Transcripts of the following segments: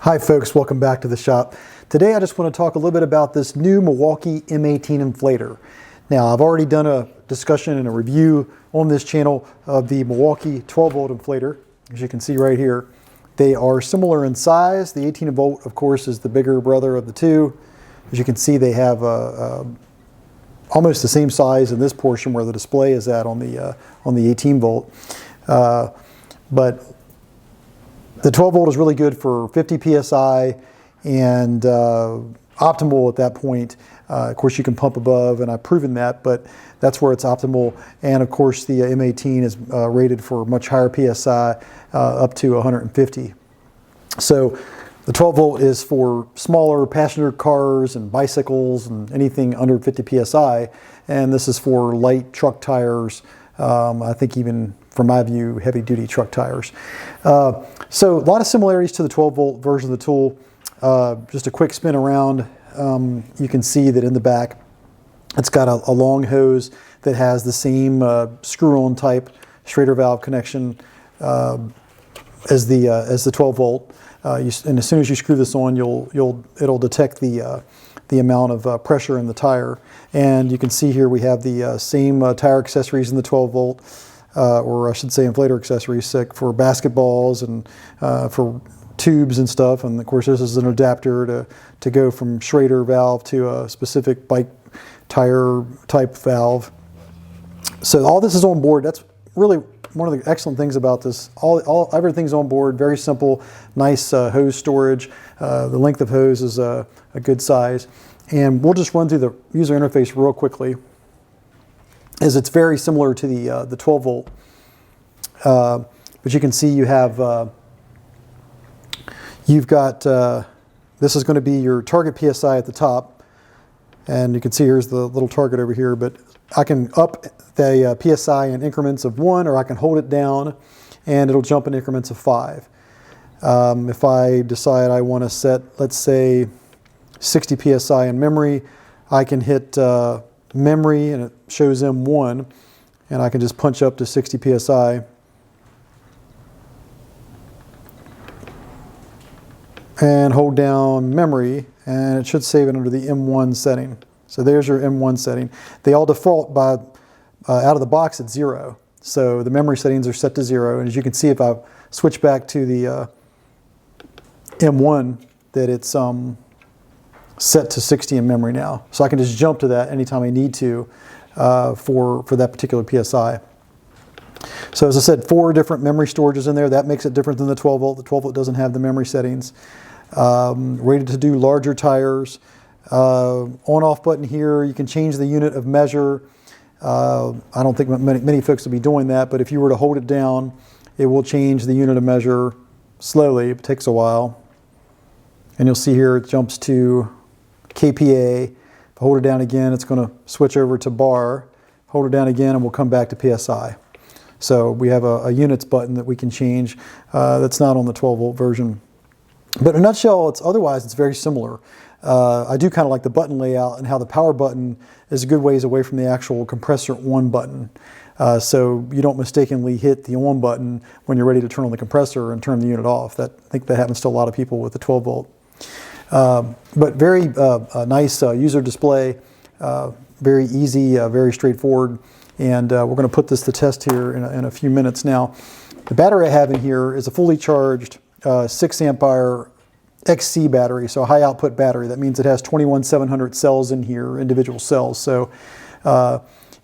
Hi folks, welcome back to the shop. Today I just want to talk a little bit about this new Milwaukee M18 Inflator. Now I've already done a discussion and a review on this channel of the Milwaukee 12 volt inflator. As you can see right here, they are similar in size. The 18 volt of course is the bigger brother of the two. As you can see, they have almost the same size in this portion where the display is at on the 18 volt. But the 12 volt is really good for 50 psi and optimal at that point. Of course, you can pump above, and I've proven that, but that's where it's optimal. And of course, the M18 is rated for much higher psi, up to 150. So the 12 volt is for smaller passenger cars and bicycles and anything under 50 psi, and this is for light truck tires. I think even, from my view, heavy duty truck tires. So a lot of similarities to the 12 volt version of the tool. Just a quick spin around, you can see that in the back it's got a long hose that has the same screw-on type Schrader valve connection as the 12 volt. And as soon as you screw this on, it'll detect the amount of pressure in the tire. And you can see here we have the same tire accessories in the 12 volt. Or I should say inflator accessories for basketballs and for tubes and stuff. And of course this is an adapter to go from Schrader valve to a specific bike tire type valve. So all this is on board. That's really one of the excellent things about this. Everything's on board, very simple, nice hose storage. The length of hose is a good size. And we'll just run through the user interface real quickly, as it's very similar to the 12 volt. But you can see you have, you've got, this is going to be your target PSI at the top. And you can see here's the little target over here, but I can up the PSI in increments of 1, or I can hold it down and it'll jump in increments of 5. If I decide I want to set, let's say, 60 PSI in memory, I can hit memory and it shows M1, and I can just punch up to 60 psi and hold down memory, and it should save it under the M1 setting. So there's your M1 setting. They all default by out of the box at 0, so the memory settings are set to 0. And as you can see, if I switch back to the M1, that it's set to 60 in memory now. So I can just jump to that anytime I need to for that particular PSI. So as I said, 4 different memory storages in there. That makes it different than the 12 volt. The 12 volt doesn't have the memory settings. Rated to do larger tires. On-off button here. You can change the unit of measure. I don't think many folks will be doing that, but if you were to hold it down, it will change the unit of measure slowly. It takes a while. And you'll see here it jumps to kPa. If I hold it down again, it's going to switch over to bar. Hold it down again and we'll come back to PSI. So we have a units button that we can change that's not on the 12 volt version. But in a nutshell, otherwise it's very similar. I do kind of like the button layout and how the power button is a good ways away from the actual compressor on button. So you don't mistakenly hit the on button when you're ready to turn on the compressor and turn the unit off. I think that happens to a lot of people with the 12 volt. But very nice user display, very easy, very straightforward. And we're going to put this to test here in a few minutes. Now, the battery I have in here is a fully charged 6 amp hour XC battery, so a high output battery. That means it has 21,700 cells in here, individual cells. So,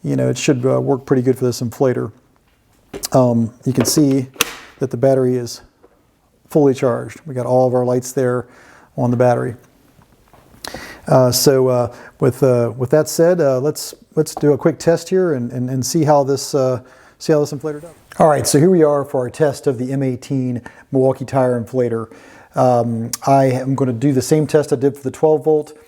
you know, it should work pretty good for this inflator. You can see that the battery is fully charged. We got all of our lights there on the battery. With that said, let's do a quick test here and see how this inflator does. All right, so here we are for our test of the M18 Milwaukee Tire Inflator. I am going to do the same test I did for the 12 volt.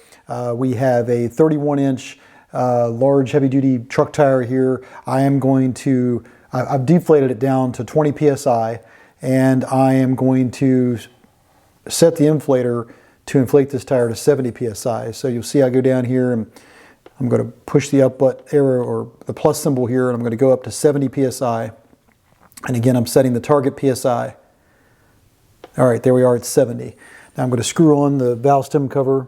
We have a 31-inch large heavy-duty truck tire here. I've deflated it down to 20 psi, and I am going to set the inflator to inflate this tire to 70 psi. So you'll see I go down here and I'm going to push the up arrow or the plus symbol here, and I'm going to go up to 70 psi. And again, I'm setting the target psi. All right, there we are at 70. Now I'm going to screw on the valve stem cover,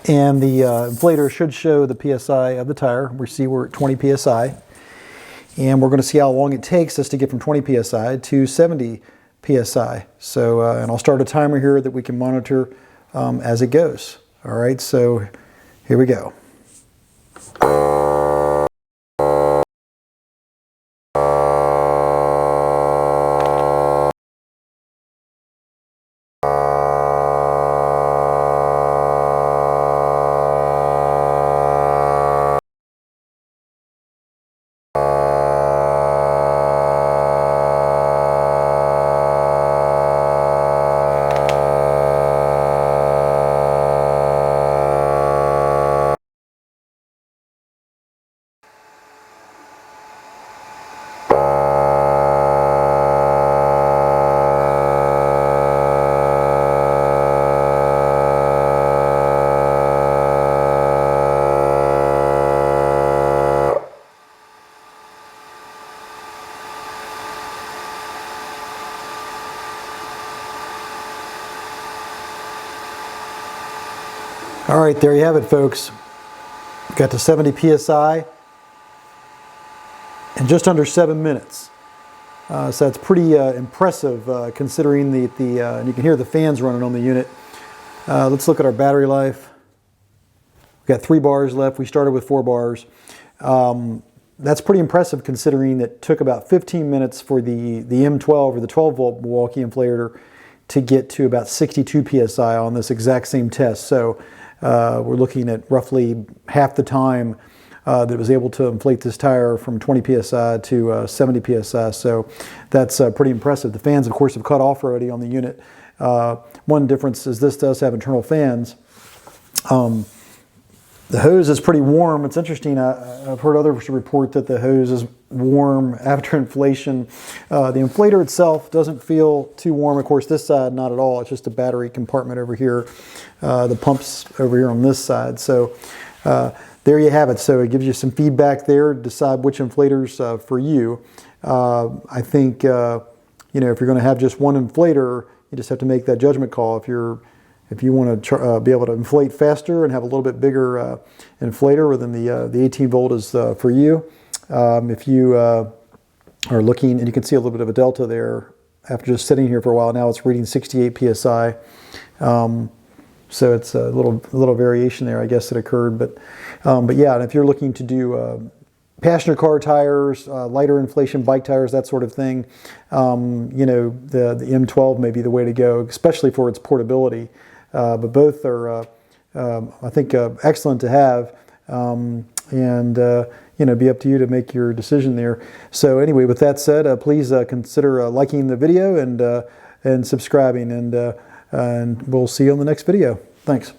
and the inflator should show the PSI of the tire. We see we're at 20 PSI, and we're going to see how long it takes us to get from 20 PSI to 70 PSI. So, and I'll start a timer here that we can monitor as it goes. All right, so here we go. All right, there you have it, folks. Got to 70 PSI in just under 7 minutes. So that's pretty impressive considering and you can hear the fans running on the unit. Let's look at our battery life. We've got 3 bars left. We started with 4 bars. That's pretty impressive considering it took about 15 minutes for the M12 or the 12 volt Milwaukee Inflator to get to about 62 PSI on this exact same test. So we're looking at roughly half the time that it was able to inflate this tire from 20 PSI to 70 PSI. So that's pretty impressive. The fans, of course, have cut off already on the unit. One difference is this does have internal fans. The hose is pretty warm. It's interesting. I've heard others report that the hose is warm after inflation. The inflator itself doesn't feel too warm. Of course, this side, not at all. It's just a battery compartment over here. The pump's over here on this side. So there you have it. So it gives you some feedback there to decide which inflator's for you. I think, you know, if you're going to have just one inflator, you just have to make that judgment call. If you want to be able to inflate faster and have a little bit bigger inflator, then the 18 volt is for you. If you are looking, and you can see a little bit of a delta there after just sitting here for a while. Now it's reading 68 PSI. So it's a little variation there, I guess, that occurred. But yeah, and if you're looking to do passenger car tires, lighter inflation bike tires, that sort of thing, you know, the M12 may be the way to go, especially for its portability. But both are, I think, excellent to have, and you know, be up to you to make your decision there. So anyway, with that said, please consider liking the video and subscribing, and we'll see you on the next video. Thanks.